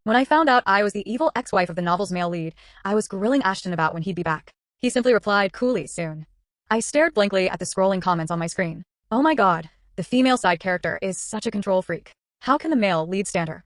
When I found out I was the evil ex-wife of the novel's male lead, I was grilling Ashton about when he'd be back. He simply replied coolly soon. I stared blankly at the scrolling comments on my screen. Oh my god, the female side character is such a control freak. How can the male lead stand her?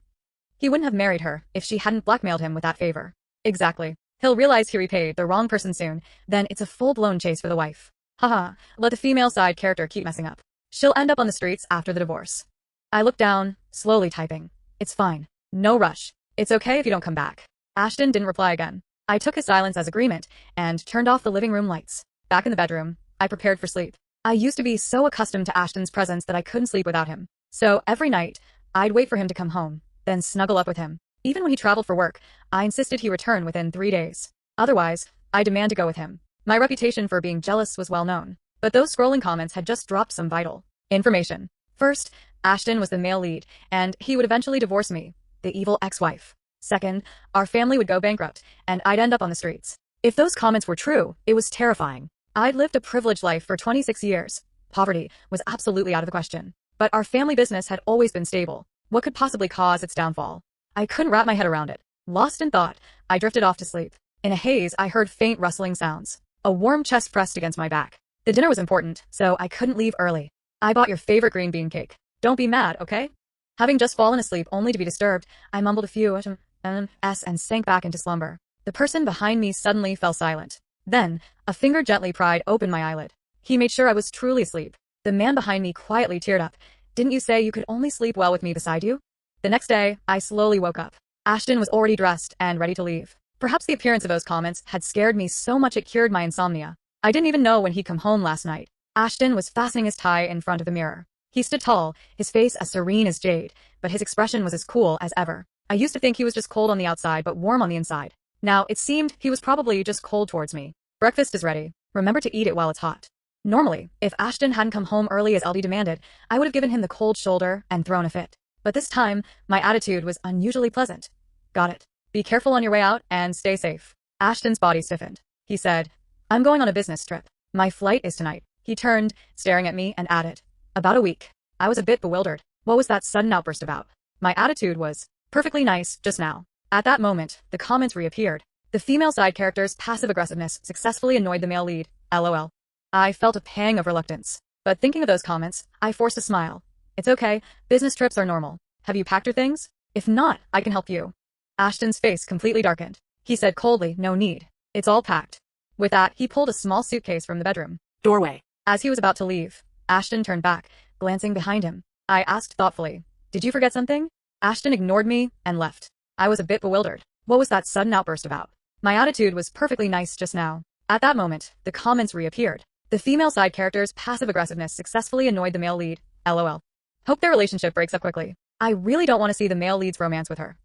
He wouldn't have married her if she hadn't blackmailed him with that favor. Exactly. He'll realize he repaid the wrong person soon, then it's a full-blown chase for the wife. Haha, let the female side character keep messing up. She'll end up on the streets after the divorce. I looked down, slowly typing. It's fine. No rush. It's okay if you don't come back. Ashton didn't reply again. I took his silence as agreement and turned off the living room lights. Back in the bedroom, I prepared for sleep. I used to be so accustomed to Ashton's presence that I couldn't sleep without him. So every night, I'd wait for him to come home, then snuggle up with him. Even when he traveled for work, I insisted he return within 3 days. Otherwise, I demand to go with him. My reputation for being jealous was well known, but those scrolling comments had just dropped some vital information. First, Ashton was the male lead, and he would eventually divorce me, the evil ex-wife. Second, our family would go bankrupt, and I'd end up on the streets. If those comments were true, it was terrifying. I'd lived a privileged life for 26 years. Poverty was absolutely out of the question. But our family business had always been stable. What could possibly cause its downfall? I couldn't wrap my head around it. Lost in thought, I drifted off to sleep. In a haze, I heard faint rustling sounds. A warm chest pressed against my back. The dinner was important, so I couldn't leave early. I bought your favorite green bean cake. Don't be mad, okay? Having just fallen asleep only to be disturbed, I mumbled a few and sank back into slumber. The person behind me suddenly fell silent. Then, a finger gently pried open my eyelid. He made sure I was truly asleep. The man behind me quietly teared up. Didn't you say you could only sleep well with me beside you? The next day, I slowly woke up. Ashton was already dressed and ready to leave. Perhaps the appearance of those comments had scared me so much it cured my insomnia. I didn't even know when he'd come home last night. Ashton was fastening his tie in front of the mirror. He stood tall, his face as serene as jade, but his expression was as cool as ever. I used to think he was just cold on the outside but warm on the inside. Now, it seemed he was probably just cold towards me. Breakfast is ready. Remember to eat it while it's hot. Normally, if Ashton hadn't come home early as LD demanded, I would have given him the cold shoulder and thrown a fit. But this time, my attitude was unusually pleasant. Got it. Be careful on your way out and stay safe. Ashton's body stiffened. He said, I'm going on a business trip. My flight is tonight. He turned, staring at me, and added, about a week. I was a bit bewildered. What was that sudden outburst about? My attitude was perfectly nice just now. At that moment, the comments reappeared. The female side character's passive aggressiveness successfully annoyed the male lead. LOL. I felt a pang of reluctance. But thinking of those comments, I forced a smile. It's okay, business trips are normal. Have you packed your things? If not, I can help you. Ashton's face completely darkened. He said coldly, no need. It's all packed. With that, he pulled a small suitcase from the bedroom doorway. As he was about to leave, Ashton turned back, glancing behind him. I asked thoughtfully, did you forget something? Ashton ignored me and left. I was a bit bewildered. What was that sudden outburst about? My attitude was perfectly nice just now. At that moment, the comments reappeared. The female side character's passive aggressiveness successfully annoyed the male lead. LOL. Hope their relationship breaks up quickly. I really don't want to see the male lead's romance with her.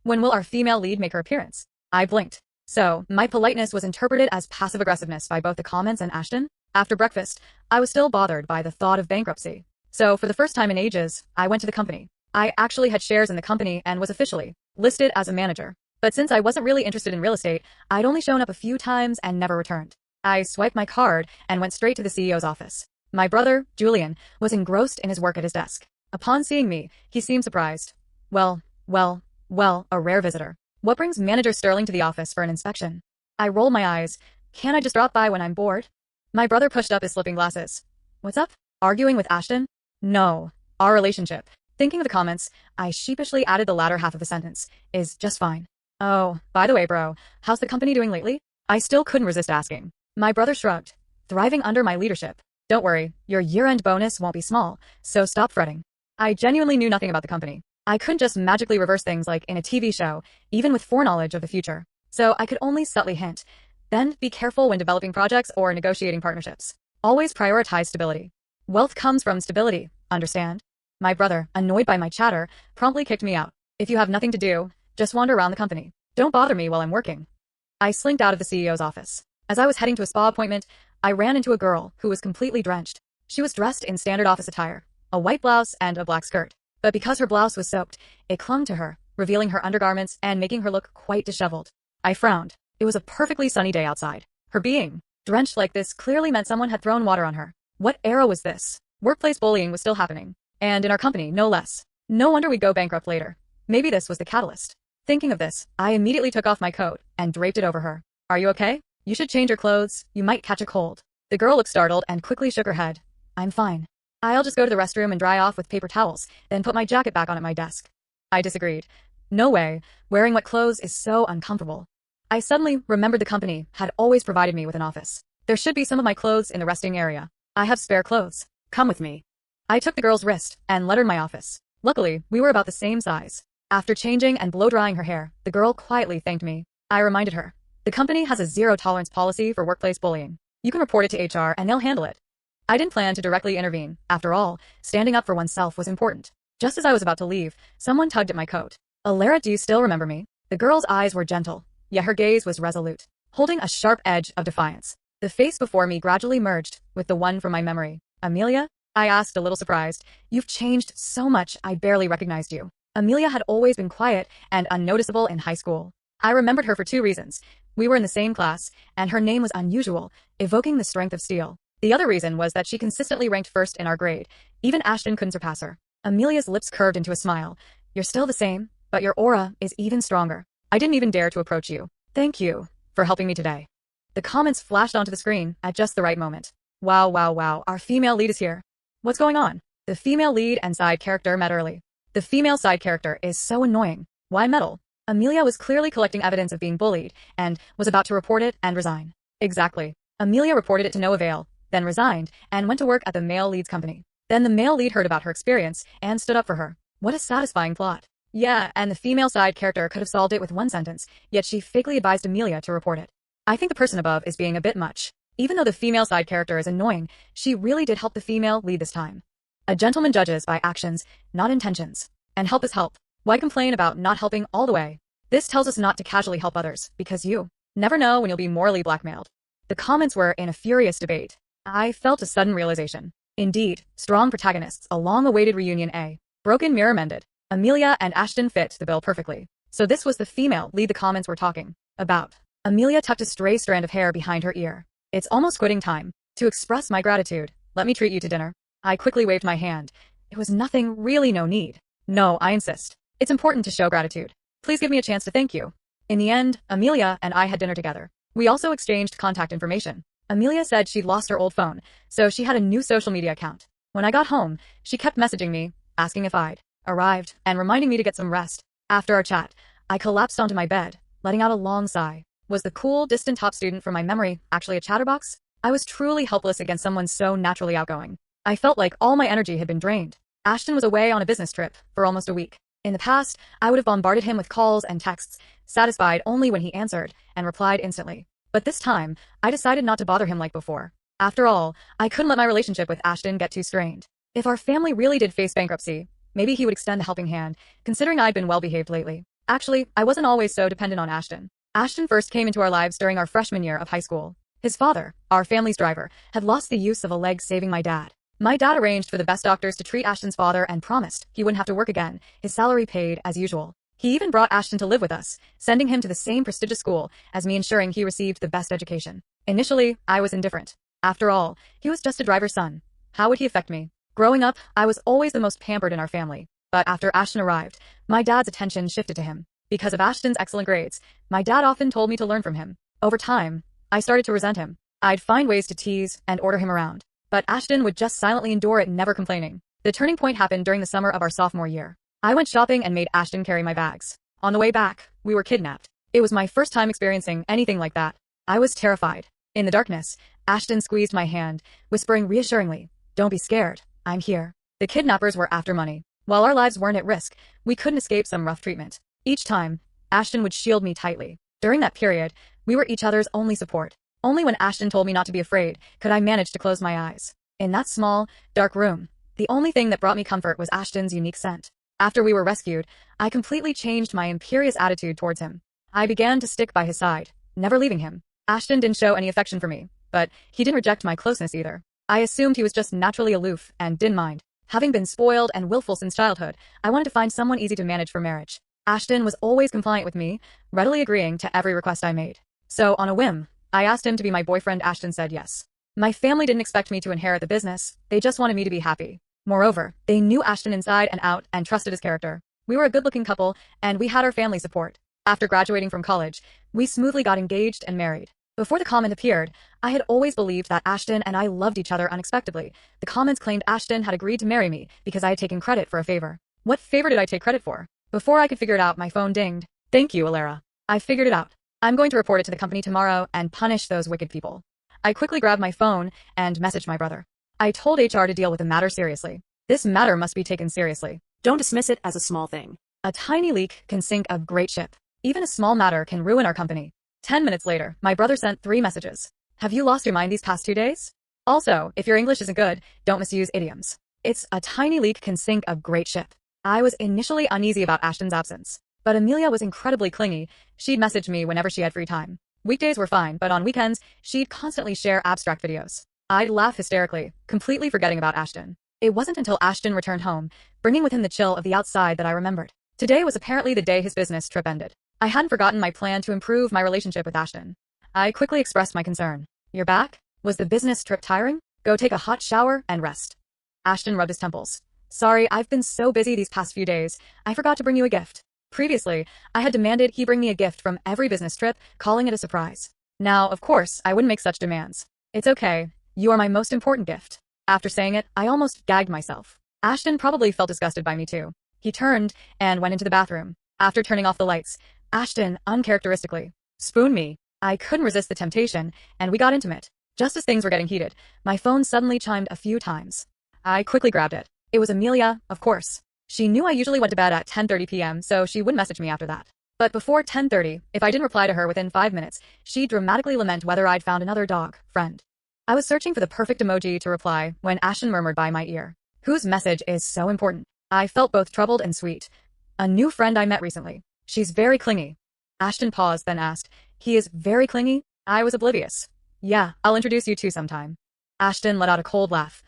When will our female lead make her appearance? I blinked. So, my politeness was interpreted as passive aggressiveness by both the comments and Ashton? After breakfast, I was still bothered by the thought of bankruptcy. So, for the first time in ages, I went to the company. I actually had shares in the company and was officially listed as a manager. But since I wasn't really interested in real estate, I'd only shown up a few times and never returned. I swiped my card and went straight to the CEO's office. My brother, Julian, was engrossed in his work at his desk. Upon seeing me, he seemed surprised. Well, a rare visitor. What brings Manager Sterling to the office for an inspection? I rolled my eyes. Can't I just drop by when I'm bored? My brother pushed up his slipping glasses. What's up? Arguing with Ashton? No. Our relationship. Thinking of the comments, I sheepishly added the latter half of the sentence, is just fine. Oh, by the way, bro, how's the company doing lately? I still couldn't resist asking. My brother shrugged. Thriving under my leadership. Don't worry, your year-end bonus won't be small, so stop fretting. I genuinely knew nothing about the company. I couldn't just magically reverse things like in a TV show, even with foreknowledge of the future. So I could only subtly hint. Then, be careful when developing projects or negotiating partnerships. Always prioritize stability. Wealth comes from stability, understand? My brother, annoyed by my chatter, promptly kicked me out. If you have nothing to do, just wander around the company. Don't bother me while I'm working. I slinked out of the CEO's office. As I was heading to a spa appointment, I ran into a girl who was completely drenched. She was dressed in standard office attire, a white blouse and a black skirt. But because her blouse was soaked, it clung to her, revealing her undergarments and making her look quite disheveled. I frowned. It was a perfectly sunny day outside. Her being drenched like this clearly meant someone had thrown water on her. What era was this? Workplace bullying was still happening. And in our company, no less. No wonder we'd go bankrupt later. Maybe this was the catalyst. Thinking of this, I immediately took off my coat and draped it over her. Are you okay? You should change your clothes, you might catch a cold. The girl looked startled and quickly shook her head. I'm fine. I'll just go to the restroom and dry off with paper towels, then put my jacket back on at my desk. I disagreed. No way, wearing wet clothes is so uncomfortable. I suddenly remembered the company had always provided me with an office. There should be some of my clothes in the resting area. I have spare clothes. Come with me. I took the girl's wrist and led her to my office. Luckily, we were about the same size. After changing and blow-drying her hair, the girl quietly thanked me. I reminded her. The company has a zero-tolerance policy for workplace bullying. You can report it to HR and they'll handle it. I didn't plan to directly intervene. After all, standing up for oneself was important. Just as I was about to leave, someone tugged at my coat. Alara, do you still remember me? The girl's eyes were gentle, yet her gaze was resolute, holding a sharp edge of defiance. The face before me gradually merged with the one from my memory. Amelia? I asked, a little surprised. You've changed so much, I barely recognized you. Amelia had always been quiet and unnoticeable in high school. I remembered her for two reasons. We were in the same class, and her name was unusual, evoking the strength of steel. The other reason was that she consistently ranked first in our grade. Even Ashton couldn't surpass her. Amelia's lips curved into a smile. You're still the same, but your aura is even stronger. I didn't even dare to approach you. Thank you for helping me today. The comments flashed onto the screen at just the right moment. Wow, wow, wow, our female lead is here. What's going on? The female lead and side character met early. The female side character is so annoying. Why meddle? Amelia was clearly collecting evidence of being bullied and was about to report it and resign. Exactly. Amelia reported it to no avail, then resigned and went to work at the male lead's company. Then the male lead heard about her experience and stood up for her. What a satisfying plot. Yeah, and the female side character could have solved it with one sentence, yet she fakely advised Amelia to report it. I think the person above is being a bit much. Even though the female side character is annoying, she really did help the female lead this time. A gentleman judges by actions, not intentions. And help is help. Why complain about not helping all the way? This tells us not to casually help others, because you never know when you'll be morally blackmailed. The comments were in a furious debate. I felt a sudden realization. Indeed, strong protagonists, a long-awaited reunion. A broken mirror mended. Amelia and Ashton fit the bill perfectly. So this was the female lead the comments were talking about. Amelia tucked a stray strand of hair behind her ear. It's almost quitting time. To express my gratitude, let me treat you to dinner. I quickly waved my hand. It was nothing, really no need. No, I insist. It's important to show gratitude. Please give me a chance to thank you. In the end, Amelia and I had dinner together. We also exchanged contact information. Amelia said she'd lost her old phone, so she had a new social media account. When I got home, she kept messaging me, asking if I'd arrived, and reminding me to get some rest. After our chat, I collapsed onto my bed, letting out a long sigh. Was the cool, distant top student from my memory actually a chatterbox? I was truly helpless against someone so naturally outgoing. I felt like all my energy had been drained. Ashton was away on a business trip for almost a week. In the past, I would have bombarded him with calls and texts, satisfied only when he answered and replied instantly. But this time, I decided not to bother him like before. After all, I couldn't let my relationship with Ashton get too strained. If our family really did face bankruptcy, maybe he would extend a helping hand, considering I'd been well-behaved lately. Actually, I wasn't always so dependent on Ashton. Ashton first came into our lives during our freshman year of high school. His father, our family's driver, had lost the use of a leg saving my dad. My dad arranged for the best doctors to treat Ashton's father and promised he wouldn't have to work again, his salary paid as usual. He even brought Ashton to live with us, sending him to the same prestigious school as me, ensuring he received the best education. Initially, I was indifferent. After all, he was just a driver's son. How would he affect me? Growing up, I was always the most pampered in our family. But after Ashton arrived, my dad's attention shifted to him. Because of Ashton's excellent grades, my dad often told me to learn from him. Over time, I started to resent him. I'd find ways to tease and order him around. But Ashton would just silently endure it, never complaining. The turning point happened during the summer of our sophomore year. I went shopping and made Ashton carry my bags. On the way back, we were kidnapped. It was my first time experiencing anything like that. I was terrified. In the darkness, Ashton squeezed my hand, whispering reassuringly, "Don't be scared, I'm here." The kidnappers were after money. While our lives weren't at risk, we couldn't escape some rough treatment. Each time, Ashton would shield me tightly. During that period, we were each other's only support. Only when Ashton told me not to be afraid could I manage to close my eyes. In that small, dark room, the only thing that brought me comfort was Ashton's unique scent. After we were rescued, I completely changed my imperious attitude towards him. I began to stick by his side, never leaving him. Ashton didn't show any affection for me, but he didn't reject my closeness either. I assumed he was just naturally aloof and didn't mind. Having been spoiled and willful since childhood, I wanted to find someone easy to manage for marriage. Ashton was always compliant with me, readily agreeing to every request I made. So, on a whim, I asked him to be my boyfriend. Ashton said yes. My family didn't expect me to inherit the business, they just wanted me to be happy. Moreover, they knew Ashton inside and out and trusted his character. We were a good-looking couple, and we had our family support. After graduating from college, we smoothly got engaged and married. Before the comment appeared, I had always believed that Ashton and I loved each other unexpectedly. The comments claimed Ashton had agreed to marry me because I had taken credit for a favor. What favor did I take credit for? Before I could figure it out, my phone dinged. Thank you, Alara. I figured it out. I'm going to report it to the company tomorrow and punish those wicked people. I quickly grabbed my phone and messaged my brother. I told HR to deal with the matter seriously. This matter must be taken seriously. Don't dismiss it as a small thing. A tiny leak can sink a great ship. Even a small matter can ruin our company. 10 minutes later, my brother sent 3 messages. Have you lost your mind these past 2 days? Also, if your English isn't good, don't misuse idioms. It's a tiny leak can sink a great ship. I was initially uneasy about Ashton's absence, but Amelia was incredibly clingy. She'd message me whenever she had free time. Weekdays were fine, but on weekends, she'd constantly share abstract videos. I'd laugh hysterically, completely forgetting about Ashton. It wasn't until Ashton returned home, bringing with him the chill of the outside, that I remembered. Today was apparently the day his business trip ended. I hadn't forgotten my plan to improve my relationship with Ashton. I quickly expressed my concern. You're back? Was the business trip tiring? Go take a hot shower and rest. Ashton rubbed his temples. Sorry, I've been so busy these past few days, I forgot to bring you a gift. Previously, I had demanded he bring me a gift from every business trip, calling it a surprise. Now, of course, I wouldn't make such demands. It's okay. You are my most important gift. After saying it, I almost gagged myself. Ashton probably felt disgusted by me too. He turned and went into the bathroom. After turning off the lights, Ashton, uncharacteristically, spooned me. I couldn't resist the temptation, and we got intimate. Just as things were getting heated, my phone suddenly chimed a few times. I quickly grabbed it. It was Amelia, of course. She knew I usually went to bed at 10:30 p.m., so she wouldn't message me after that. But before 10:30, if I didn't reply to her within 5 minutes, she'd dramatically lament whether I'd found another dog friend. I was searching for the perfect emoji to reply when Ashton murmured by my ear, "Whose message is so important?" I felt both troubled and sweet. A new friend I met recently. She's very clingy. Ashton paused, then asked, "He is very clingy?" I was oblivious. "Yeah, I'll introduce you two sometime." Ashton let out a cold laugh.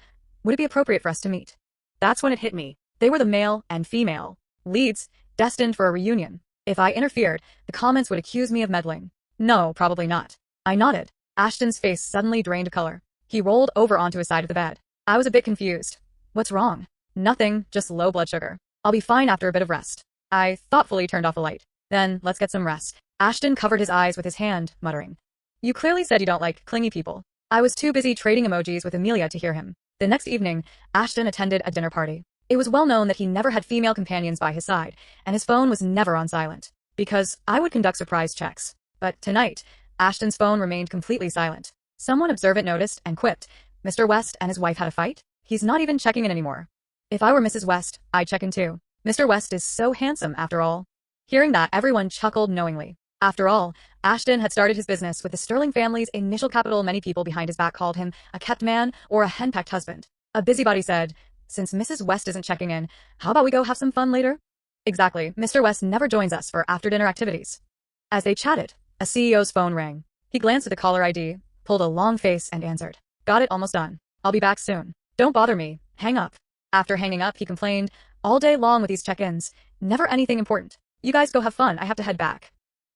"Would it be appropriate for us to meet?" That's when it hit me. They were the male and female leads, destined for a reunion. If I interfered, the comments would accuse me of meddling. No, probably not. I nodded. Ashton's face suddenly drained color. He rolled over onto his side of the bed. I was a bit confused. What's wrong? Nothing, just low blood sugar. I'll be fine after a bit of rest. I thoughtfully turned off the light. Then, let's get some rest. Ashton covered his eyes with his hand, muttering. You clearly said you don't like clingy people. I was too busy trading emojis with Amelia to hear him. The next evening, Ashton attended a dinner party. It was well known that he never had female companions by his side, and his phone was never on silent, because I would conduct surprise checks. But tonight, Ashton's phone remained completely silent. Someone observant noticed and quipped, "Mr. West and his wife had a fight? He's not even checking in anymore." If I were Mrs. West, I'd check in too. Mr. West is so handsome, after all. Hearing that, everyone chuckled knowingly. After all, Ashton had started his business with the Sterling family's initial capital. Many people behind his back called him a kept man or a henpecked husband. A busybody said, "Since Mrs. West isn't checking in, how about we go have some fun later?" Exactly, Mr. West never joins us for after-dinner activities. As they chatted, a CEO's phone rang. He glanced at the caller ID, pulled a long face, and answered. "Got it, almost done. I'll be back soon. Don't bother me. Hang up." After hanging up, he complained, "All day long with these check-ins. Never anything important. You guys go have fun, I have to head back."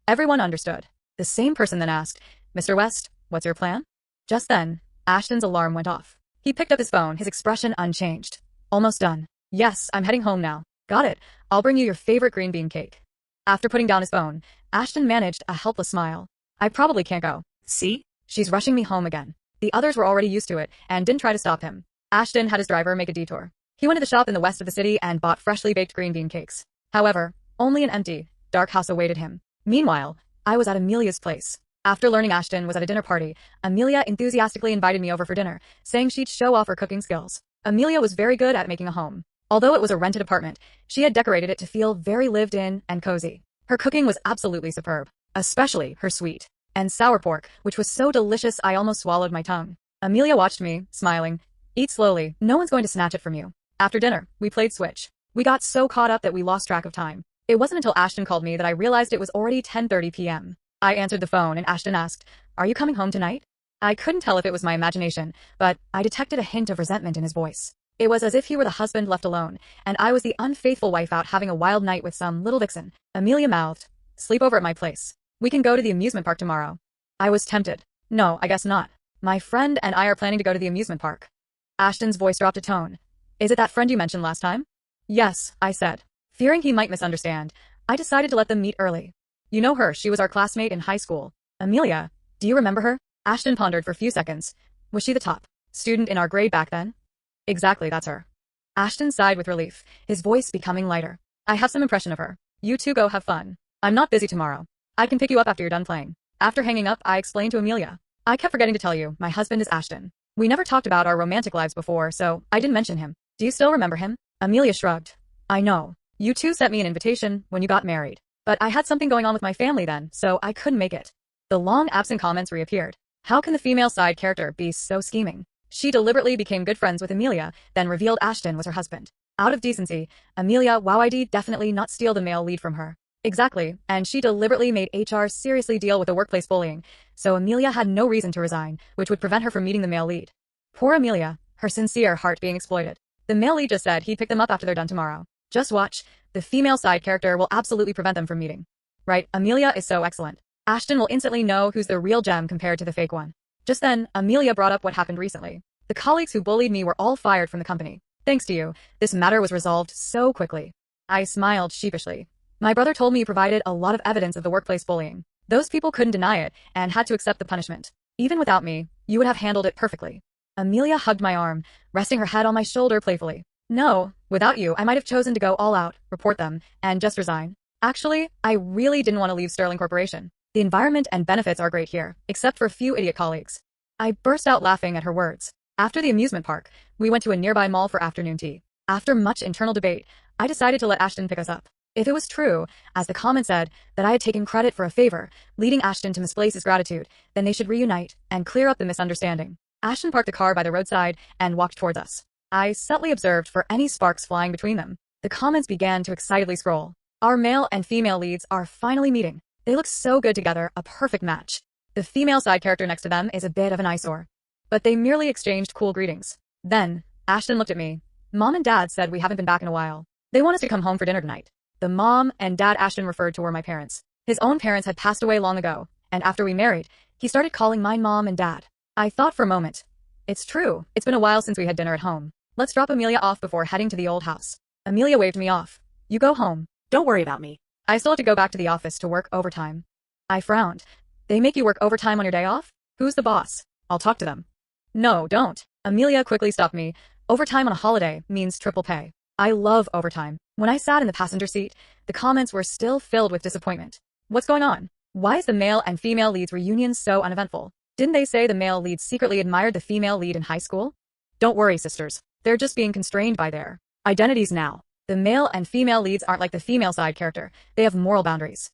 Everyone understood. The same person then asked, "Mr. West, what's your plan?" Just then, Ashton's alarm went off. He picked up his phone, his expression unchanged. "Almost done. Yes, I'm heading home now. Got it. I'll bring you your favorite green bean cake." After putting down his phone, Ashton managed a helpless smile. "I probably can't go. See? She's rushing me home again." The others were already used to it and didn't try to stop him. Ashton had his driver make a detour. He went to the shop in the west of the city and bought freshly baked green bean cakes. However, only an empty, dark house awaited him. Meanwhile, I was at Amelia's place. After learning Ashton was at a dinner party, Amelia enthusiastically invited me over for dinner, saying she'd show off her cooking skills. Amelia was very good at making a home. Although it was a rented apartment, she had decorated it to feel very lived in and cozy. Her cooking was absolutely superb, especially her sweet and sour pork, which was so delicious I almost swallowed my tongue. Amelia watched me, smiling. "Eat slowly, no one's going to snatch it from you." After dinner, we played Switch. We got so caught up that we lost track of time. It wasn't until Ashton called me that I realized it was already 10:30 p.m. I answered the phone and Ashton asked, "Are you coming home tonight?" I couldn't tell if it was my imagination, but I detected a hint of resentment in his voice. It was as if he were the husband left alone, and I was the unfaithful wife out having a wild night with some little vixen. Amelia mouthed, "Sleep over at my place. We can go to the amusement park tomorrow." I was tempted. "No, I guess not. My friend and I are planning to go to the amusement park." Ashton's voice dropped a tone. "Is it that friend you mentioned last time?" "Yes," I said. Fearing he might misunderstand, I decided to let them meet early. You know her, she was our classmate in high school. Amelia, do you remember her? Ashton pondered for a few seconds. Was she the top student in our grade back then? Exactly, that's her. Ashton sighed with relief, his voice becoming lighter. I have some impression of her. You two go have fun. I'm not busy tomorrow. I can pick you up after you're done playing. After hanging up, I explained to Amelia. I kept forgetting to tell you, my husband is Ashton. We never talked about our romantic lives before, so I didn't mention him. Do you still remember him? Amelia shrugged. I know. You two sent me an invitation when you got married. But I had something going on with my family then, so I couldn't make it. The long absent comments reappeared. How can the female side character be so scheming? She deliberately became good friends with Amelia, then revealed Ashton was her husband. Out of decency, Amelia wow'd definitely not steal the male lead from her. Exactly, and she deliberately made HR seriously deal with the workplace bullying, so Amelia had no reason to resign, which would prevent her from meeting the male lead. Poor Amelia, her sincere heart being exploited. The male lead just said he'd pick them up after they're done tomorrow. Just watch, the female side character will absolutely prevent them from meeting. Right, Amelia is so excellent. Ashton will instantly know who's the real gem compared to the fake one. Just then, Amelia brought up what happened recently. The colleagues who bullied me were all fired from the company. Thanks to you, this matter was resolved so quickly. I smiled sheepishly. My brother told me you provided a lot of evidence of the workplace bullying. Those people couldn't deny it and had to accept the punishment. Even without me, you would have handled it perfectly. Amelia hugged my arm, resting her head on my shoulder playfully. No, without you, I might have chosen to go all out, report them, and just resign. Actually, I really didn't want to leave Sterling Corporation. The environment and benefits are great here, except for a few idiot colleagues. I burst out laughing at her words. After the amusement park, we went to a nearby mall for afternoon tea. After much internal debate, I decided to let Ashton pick us up. If it was true, as the comment said, that I had taken credit for a favor, leading Ashton to misplace his gratitude, then they should reunite and clear up the misunderstanding. Ashton parked the car by the roadside and walked towards us. I subtly observed for any sparks flying between them. The comments began to excitedly scroll. Our male and female leads are finally meeting. They look so good together, a perfect match. The female side character next to them is a bit of an eyesore. But they merely exchanged cool greetings. Then, Ashton looked at me. Mom and Dad said we haven't been back in a while. They want us to come home for dinner tonight. The mom and dad Ashton referred to were my parents. His own parents had passed away long ago, and after we married, he started calling mine mom and dad. I thought for a moment. It's true, it's been a while since we had dinner at home. Let's drop Amelia off before heading to the old house. Amelia waved me off. You go home. Don't worry about me. I still have to go back to the office to work overtime. I frowned. They make you work overtime on your day off? Who's the boss? I'll talk to them. No, don't. Amelia quickly stopped me. Overtime on a holiday means triple pay. I love overtime. When I sat in the passenger seat, the comments were still filled with disappointment. What's going on? Why is the male and female leads reunion so uneventful? Didn't they say the male lead secretly admired the female lead in high school? Don't worry, sisters. They're just being constrained by their identities now. The male and female leads aren't like the female side character. They have moral boundaries.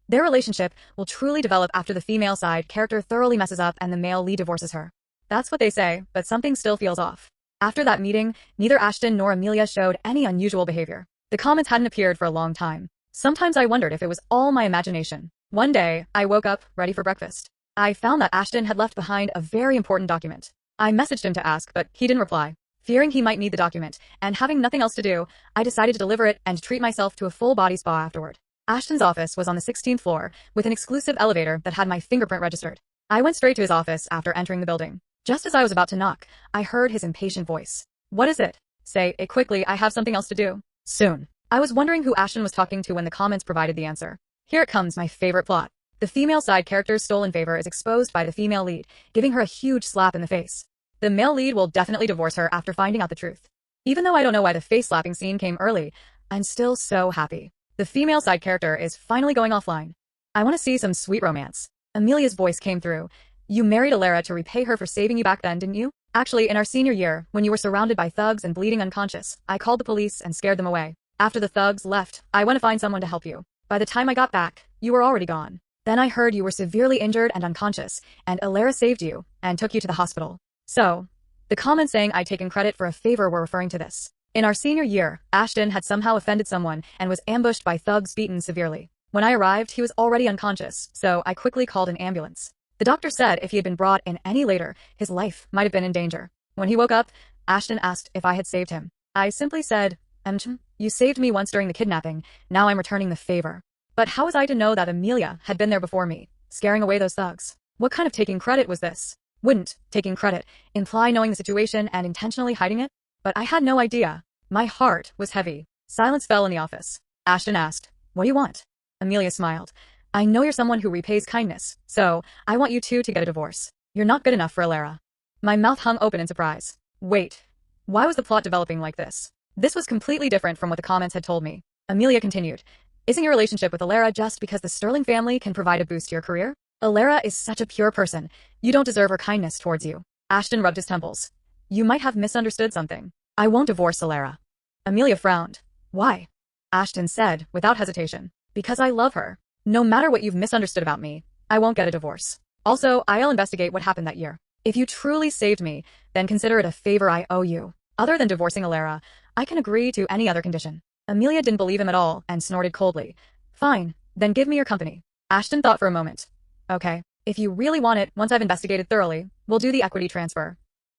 Their relationship will truly develop after the female side character thoroughly messes up and the male lead divorces her. That's what they say, but something still feels off. After that meeting, neither Ashton nor Amelia showed any unusual behavior. The comments hadn't appeared for a long time. Sometimes I wondered if it was all my imagination. One day, I woke up, ready for breakfast. I found that Ashton had left behind a very important document. I messaged him to ask, but he didn't reply. Fearing he might need the document, and having nothing else to do, I decided to deliver it and treat myself to a full-body spa afterward. Ashton's office was on the 16th floor, with an exclusive elevator that had my fingerprint registered. I went straight to his office after entering the building. Just as I was about to knock, I heard his impatient voice. What is it? Say it quickly, I have something else to do. Soon. I was wondering who Ashton was talking to when the comments provided the answer. Here it comes, my favorite plot. The female side character's stolen favor is exposed by the female lead, giving her a huge slap in the face. The male lead will definitely divorce her after finding out the truth. Even though I don't know why the face-slapping scene came early, I'm still so happy. The female side character is finally going offline. I want to see some sweet romance. Amelia's voice came through. You married Alara to repay her for saving you back then, didn't you? Actually, in our senior year, when you were surrounded by thugs and bleeding unconscious, I called the police and scared them away. After the thugs left, I went to find someone to help you. By the time I got back, you were already gone. Then I heard you were severely injured and unconscious, and Alara saved you and took you to the hospital. So, the comments saying I'd taken credit for a favor were referring to this. In our senior year, Ashton had somehow offended someone and was ambushed by thugs beaten severely. When I arrived, he was already unconscious, so I quickly called an ambulance. The doctor said if he had been brought in any later, his life might have been in danger. When he woke up, Ashton asked if I had saved him. I simply said, you saved me once during the kidnapping, now I'm returning the favor. But how was I to know that Amelia had been there before me, scaring away those thugs? What kind of taking credit was this? Wouldn't taking credit imply knowing the situation and intentionally hiding it? But I had no idea. My heart was heavy. Silence fell in the office. Ashton asked, what do you want? Amelia smiled. I know you're someone who repays kindness, so I want you two to get a divorce. You're not good enough for Alara. My mouth hung open in surprise. Wait. Why was the plot developing like this? This was completely different from what the comments had told me. Amelia continued. Isn't your relationship with Alara just because the Sterling family can provide a boost to your career? Alara is such a pure person. You don't deserve her kindness towards you. Ashton rubbed his temples. You might have misunderstood something. I won't divorce Alara. Amelia frowned. Why? Ashton said, without hesitation. Because I love her. No matter what you've misunderstood about me, I won't get a divorce. Also, I'll investigate what happened that year. If you truly saved me, then consider it a favor I owe you. Other than divorcing Alara, I can agree to any other condition. Amelia didn't believe him at all and snorted coldly. Fine, then give me your company. Ashton thought for a moment. Okay, if you really want it, once I've investigated thoroughly, we'll do the equity transfer.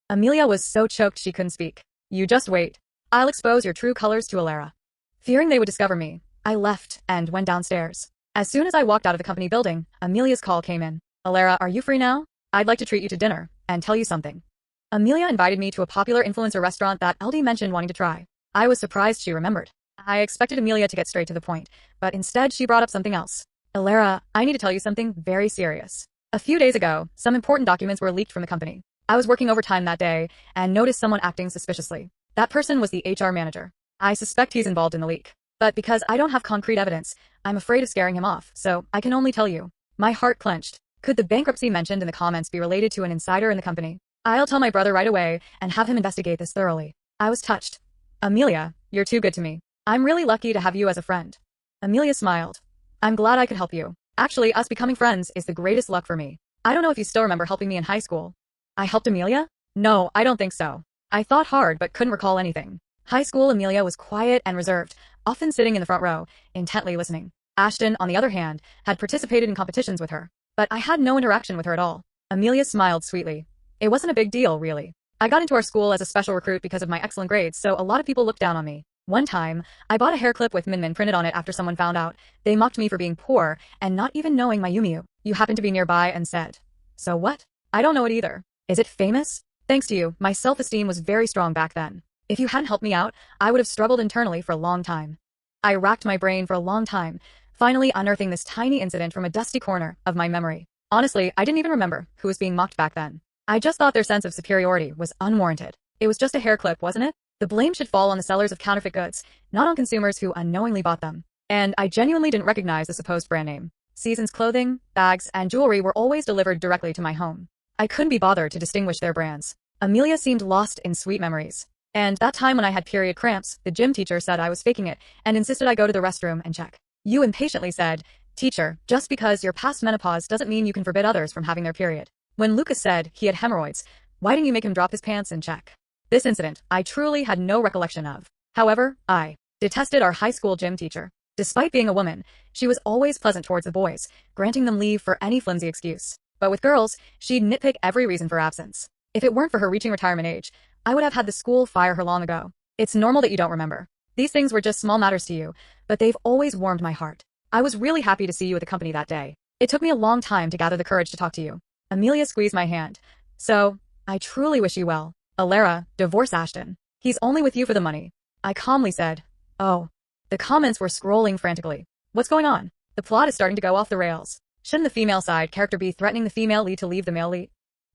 Amelia was so choked she couldn't speak. You just wait. I'll expose your true colors to Alara. Fearing they would discover me, I left and went downstairs. As soon as I walked out of the company building, Amelia's call came in. Alara, are you free now? I'd like to treat you to dinner and tell you something. Amelia invited me to a popular influencer restaurant that LD mentioned wanting to try. I was surprised she remembered. I expected Amelia to get straight to the point, but instead she brought up something else. Alara, I need to tell you something very serious. A few days ago, some important documents were leaked from the company. I was working overtime that day and noticed someone acting suspiciously. That person was the HR manager. I suspect he's involved in the leak. But because I don't have concrete evidence, I'm afraid of scaring him off, so I can only tell you. My heart clenched. Could the bankruptcy mentioned in the comments be related to an insider in the company? I'll tell my brother right away and have him investigate this thoroughly. I was touched. Amelia, you're too good to me. I'm really lucky to have you as a friend. Amelia smiled. I'm glad I could help you. Actually, us becoming friends is the greatest luck for me. I don't know if you still remember helping me in high school. I helped Amelia? No, I don't think so. I thought hard but couldn't recall anything. High school Amelia was quiet and reserved, often sitting in the front row, intently listening. Ashton, on the other hand, had participated in competitions with her, but I had no interaction with her at all. Amelia smiled sweetly. It wasn't a big deal, really. I got into our school as a special recruit because of my excellent grades, so a lot of people looked down on me. One time, I bought a hair clip with Min Min printed on it after someone found out. They mocked me for being poor and not even knowing my Yumiu. You happened to be nearby and said, so what? I don't know it either. Is it famous? Thanks to you, my self-esteem was very strong back then. If you hadn't helped me out, I would have struggled internally for a long time. I racked my brain for a long time, finally unearthing this tiny incident from a dusty corner of my memory. Honestly, I didn't even remember who was being mocked back then. I just thought their sense of superiority was unwarranted. It was just a hair clip, wasn't it? The blame should fall on the sellers of counterfeit goods, not on consumers who unknowingly bought them. And I genuinely didn't recognize the supposed brand name. Season's clothing, bags, and jewelry were always delivered directly to my home. I couldn't be bothered to distinguish their brands. Amelia seemed lost in sweet memories. And that time when I had period cramps, the gym teacher said I was faking it and insisted I go to the restroom and check. You impatiently said, Teacher, just because you're past menopause doesn't mean you can forbid others from having their period. When Lucas said he had hemorrhoids, why didn't you make him drop his pants and check? This incident, I truly had no recollection of. However, I detested our high school gym teacher. Despite being a woman, she was always pleasant towards the boys, granting them leave for any flimsy excuse. But with girls, she'd nitpick every reason for absence. If it weren't for her reaching retirement age, I would have had the school fire her long ago. It's normal that you don't remember. These things were just small matters to you, but they've always warmed my heart. I was really happy to see you at the company that day. It took me a long time to gather the courage to talk to you. Amelia squeezed my hand. So, I truly wish you well. Alara, divorce Ashton. He's only with you for the money. I calmly said, oh. The comments were scrolling frantically. What's going on? The plot is starting to go off the rails. Shouldn't the female side character be threatening the female lead to leave the male lead?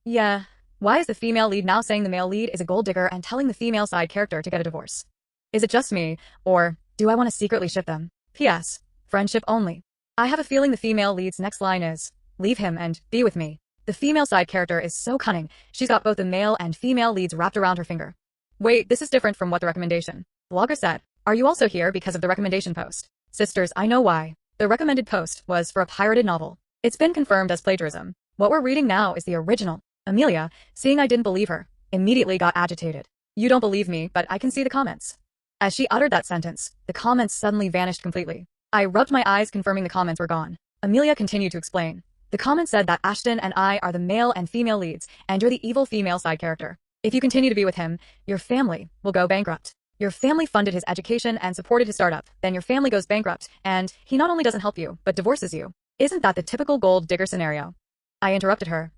Yeah. Why is the female lead now saying the male lead is a gold digger and telling the female side character to get a divorce? Is it just me, or do I want to secretly ship them? P.S. Friendship only. I have a feeling the female lead's next line is, leave him and be with me. The female side character is so cunning, she's got both the male and female leads wrapped around her finger. Wait, this is different from what the recommendation blogger said. Are you also here because of the recommendation post? Sisters, I know why. The recommended post was for a pirated novel. It's been confirmed as plagiarism. What we're reading now is the original. Amelia, seeing I didn't believe her, immediately got agitated. You don't believe me, but I can see the comments. As she uttered that sentence, the comments suddenly vanished completely. I rubbed my eyes confirming the comments were gone. Amelia continued to explain. The comment said that Ashton and I are the male and female leads, and you're the evil female side character. If you continue to be with him, your family will go bankrupt. Your family funded his education and supported his startup, then your family goes bankrupt, and he not only doesn't help you, but divorces you. Isn't that the typical gold digger scenario? I interrupted her.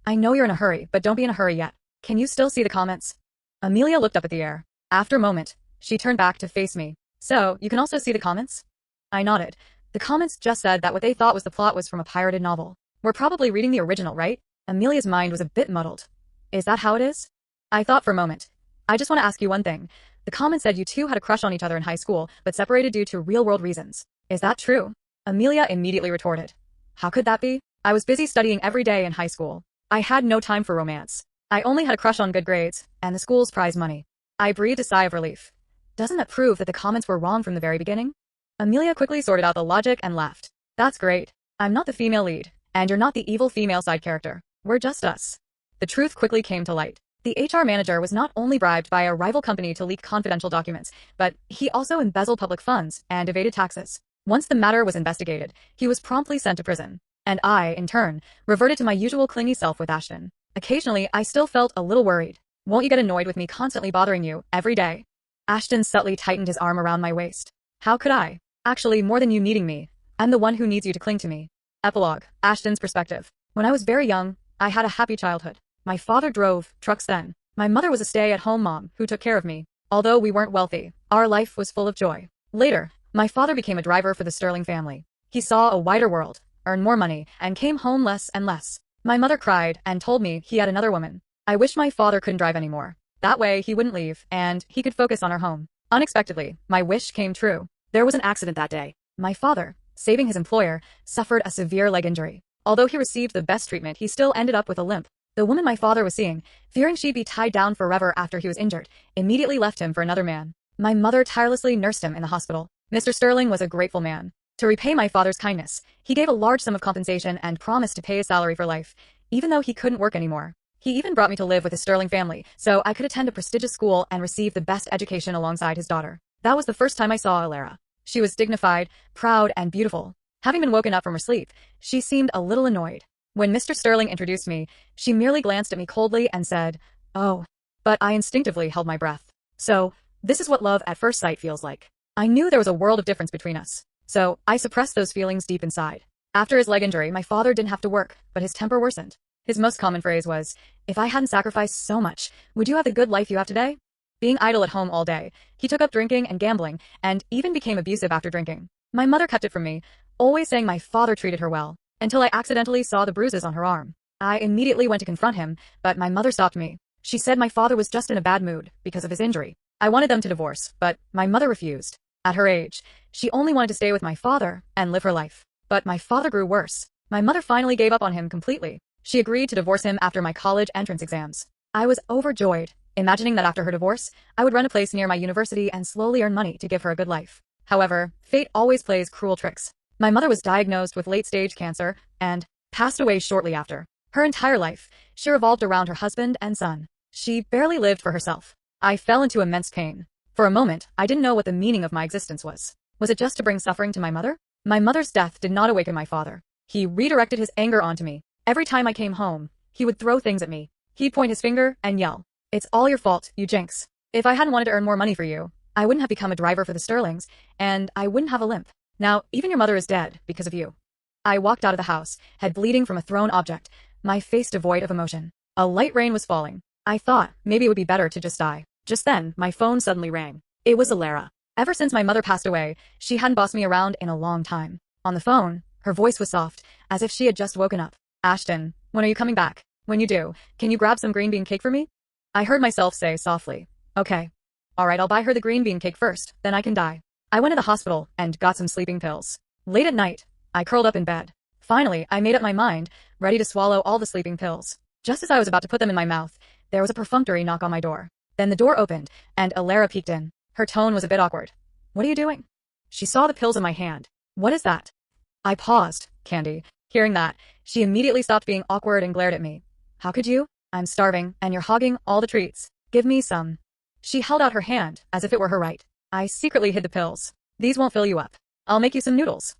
I know you're in a hurry, but don't be in a hurry yet. Can you still see the comments? Amelia looked up at the air. After a moment, she turned back to face me. So, you can also see the comments? I nodded. The comments just said that what they thought was the plot was from a pirated novel. We're probably reading the original, right? Amelia's mind was a bit muddled. Is that how it is? I thought for a moment. I just want to ask you one thing. The comments said you two had a crush on each other in high school, but separated due to real-world reasons. Is that true? Amelia immediately retorted. How could that be? I was busy studying every day in high school. I had no time for romance. I only had a crush on good grades, and the school's prize money. I breathed a sigh of relief. Doesn't that prove that the comments were wrong from the very beginning? Amelia quickly sorted out the logic and laughed. That's great. I'm not the female lead, and you're not the evil female side character. We're just us. The truth quickly came to light. The HR manager was not only bribed by a rival company to leak confidential documents, but he also embezzled public funds and evaded taxes. Once the matter was investigated, he was promptly sent to prison. And I, in turn, reverted to my usual clingy self with Ashton. Occasionally, I still felt a little worried. Won't you get annoyed with me constantly bothering you every day? Ashton subtly tightened his arm around my waist. How could I? Actually, more than you needing me, I'm the one who needs you to cling to me. Epilogue, Ashton's perspective. When I was very young, I had a happy childhood. My father drove trucks then. My mother was a stay-at-home mom who took care of me. Although we weren't wealthy, our life was full of joy. Later, my father became a driver for the Sterling family. He saw a wider world, earned more money, and came home less and less. My mother cried and told me he had another woman. I wish my father couldn't drive anymore. That way he wouldn't leave, and he could focus on our home. Unexpectedly, my wish came true. There was an accident that day. My father, saving his employer, suffered a severe leg injury. Although he received the best treatment, he still ended up with a limp. The woman my father was seeing, fearing she'd be tied down forever after he was injured, immediately left him for another man. My mother tirelessly nursed him in the hospital. Mr. Sterling was a grateful man. To repay my father's kindness, he gave a large sum of compensation and promised to pay his salary for life, even though he couldn't work anymore. He even brought me to live with his Sterling family, so I could attend a prestigious school and receive the best education alongside his daughter. That was the first time I saw Alara. She was dignified, proud, and beautiful. Having been woken up from her sleep, she seemed a little annoyed. When Mr. Sterling introduced me, she merely glanced at me coldly and said, "Oh." But I instinctively held my breath. So, this is what love at first sight feels like. I knew there was a world of difference between us. So, I suppressed those feelings deep inside. After his leg injury, my father didn't have to work, but his temper worsened. His most common phrase was, "If I hadn't sacrificed so much, would you have the good life you have today?" Being idle at home all day, he took up drinking and gambling, and even became abusive after drinking. My mother kept it from me, always saying my father treated her well, until I accidentally saw the bruises on her arm. I immediately went to confront him, but my mother stopped me. She said my father was just in a bad mood because of his injury. I wanted them to divorce, but my mother refused. At her age, she only wanted to stay with my father and live her life. But my father grew worse. My mother finally gave up on him completely. She agreed to divorce him after my college entrance exams. I was overjoyed, imagining that after her divorce, I would rent a place near my university and slowly earn money to give her a good life. However, fate always plays cruel tricks. My mother was diagnosed with late-stage cancer and passed away shortly after. Her entire life, she revolved around her husband and son. She barely lived for herself. I fell into immense pain. For a moment, I didn't know what the meaning of my existence was. Was it just to bring suffering to my mother? My mother's death did not awaken my father. He redirected his anger onto me. Every time I came home, he would throw things at me. He'd point his finger and yell, "It's all your fault, you jinx. If I hadn't wanted to earn more money for you, I wouldn't have become a driver for the Sterlings, and I wouldn't have a limp. Now, even your mother is dead because of you." I walked out of the house, head bleeding from a thrown object, my face devoid of emotion. A light rain was falling. I thought maybe it would be better to just die. Just then, my phone suddenly rang. It was Alara. Ever since my mother passed away, she hadn't bossed me around in a long time. On the phone, her voice was soft, as if she had just woken up. "Ashton, when are you coming back? When you do, can you grab some green bean cake for me?" I heard myself say softly, "Okay. Alright, I'll buy her the green bean cake first, then I can die." I went to the hospital and got some sleeping pills. Late at night, I curled up in bed. Finally, I made up my mind, ready to swallow all the sleeping pills. Just as I was about to put them in my mouth, there was a perfunctory knock on my door. Then the door opened, and Alara peeked in. Her tone was a bit awkward. "What are you doing?" She saw the pills in my hand. "What is that?" I paused, Candy. Hearing that, she immediately stopped being awkward and glared at me. "How could you? I'm starving, and you're hogging all the treats. Give me some." She held out her hand, as if it were her right. I secretly hid the pills. "These won't fill you up. I'll make you some noodles."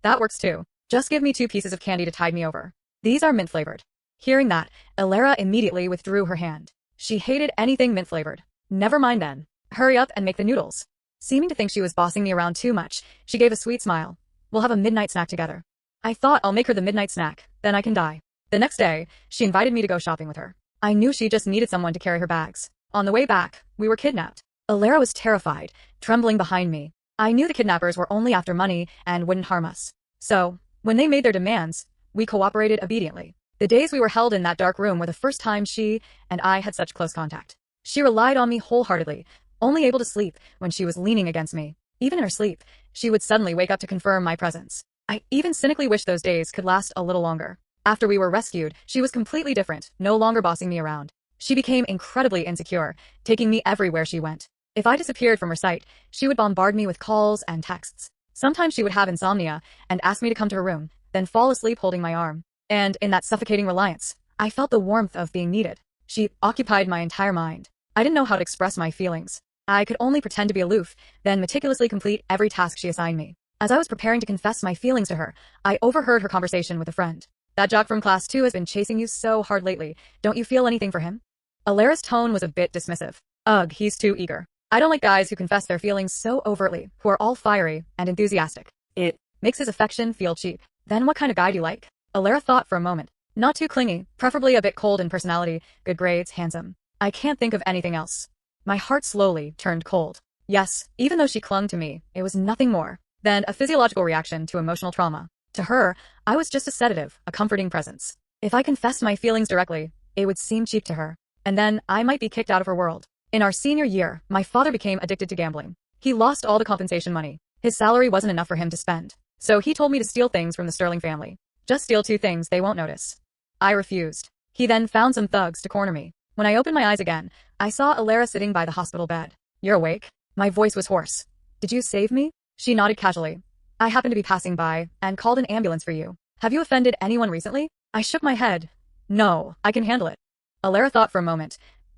"That works too. Just give me 2 pieces of candy to tide me over. These are mint-flavored." Hearing that, Alara immediately withdrew her hand. She hated anything mint-flavored. "Never mind then. Hurry up and make the noodles." Seeming to think she was bossing me around too much, she gave a sweet smile. "We'll have a midnight snack together." I thought I'll make her the midnight snack, then I can die. The next day, she invited me to go shopping with her. I knew she just needed someone to carry her bags. On the way back, we were kidnapped. Alara was terrified, trembling behind me. I knew the kidnappers were only after money and wouldn't harm us. So, when they made their demands, we cooperated obediently. The days we were held in that dark room were the first time she and I had such close contact. She relied on me wholeheartedly, only able to sleep when she was leaning against me. Even in her sleep, she would suddenly wake up to confirm my presence. I even cynically wished those days could last a little longer. After we were rescued, she was completely different, no longer bossing me around. She became incredibly insecure, taking me everywhere she went. If I disappeared from her sight, she would bombard me with calls and texts. Sometimes she would have insomnia and ask me to come to her room, then fall asleep holding my arm. And in that suffocating reliance, I felt the warmth of being needed. She occupied my entire mind. I didn't know how to express my feelings. I could only pretend to be aloof, then meticulously complete every task she assigned me. As I was preparing to confess my feelings to her, I overheard her conversation with a friend. That jock from class 2 has been chasing you so hard lately. Don't you feel anything for him? Alara's tone was a bit dismissive. Ugh, he's too eager. I don't like guys who confess their feelings so overtly, who are all fiery and enthusiastic. It makes his affection feel cheap. Then what kind of guy do you like? Alara thought for a moment. Not too clingy, preferably a bit cold in personality, good grades, handsome. I can't think of anything else. My heart slowly turned cold. Yes, even though she clung to me, it was nothing more than a physiological reaction to emotional trauma. To her, I was just a sedative, a comforting presence. If I confessed my feelings directly, it would seem cheap to her. And then I might be kicked out of her world. In our senior year, my father became addicted to gambling. He lost all the compensation money. His salary wasn't enough for him to spend. So he told me to steal things from the Sterling family. Just steal 2 things they won't notice. I refused. He then found some thugs to corner me. When I opened my eyes again, I saw Alara sitting by the hospital bed. You're awake? My voice was hoarse. Did you save me? She nodded casually. I happened to be passing by and called an ambulance for you. Have you offended anyone recently? I shook my head. No, I can handle it. Alara thought for a moment.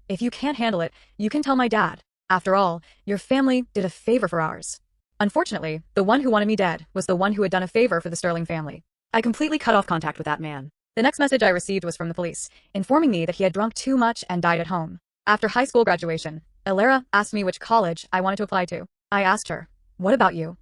If you can't handle it, you can tell my dad. After all, your family did a favor for ours. Unfortunately, the one who wanted me dead was the one who had done a favor for the Sterling family. I completely cut off contact with that man. The next message I received was from the police, informing me that he had drunk too much and died at home. After high school graduation, Alara asked me which college I wanted to apply to. I asked her, what about you?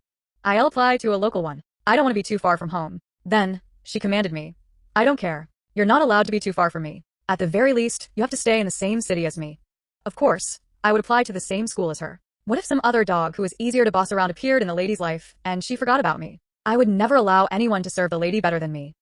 I'll apply to a local one. I don't want to be too far from home. Then, she commanded me. I don't care. You're not allowed to be too far from me. At the very least, you have to stay in the same city as me. Of course, I would apply to the same school as her. What if some other dog who was easier to boss around appeared in the lady's life, and she forgot about me? I would never allow anyone to serve the lady better than me.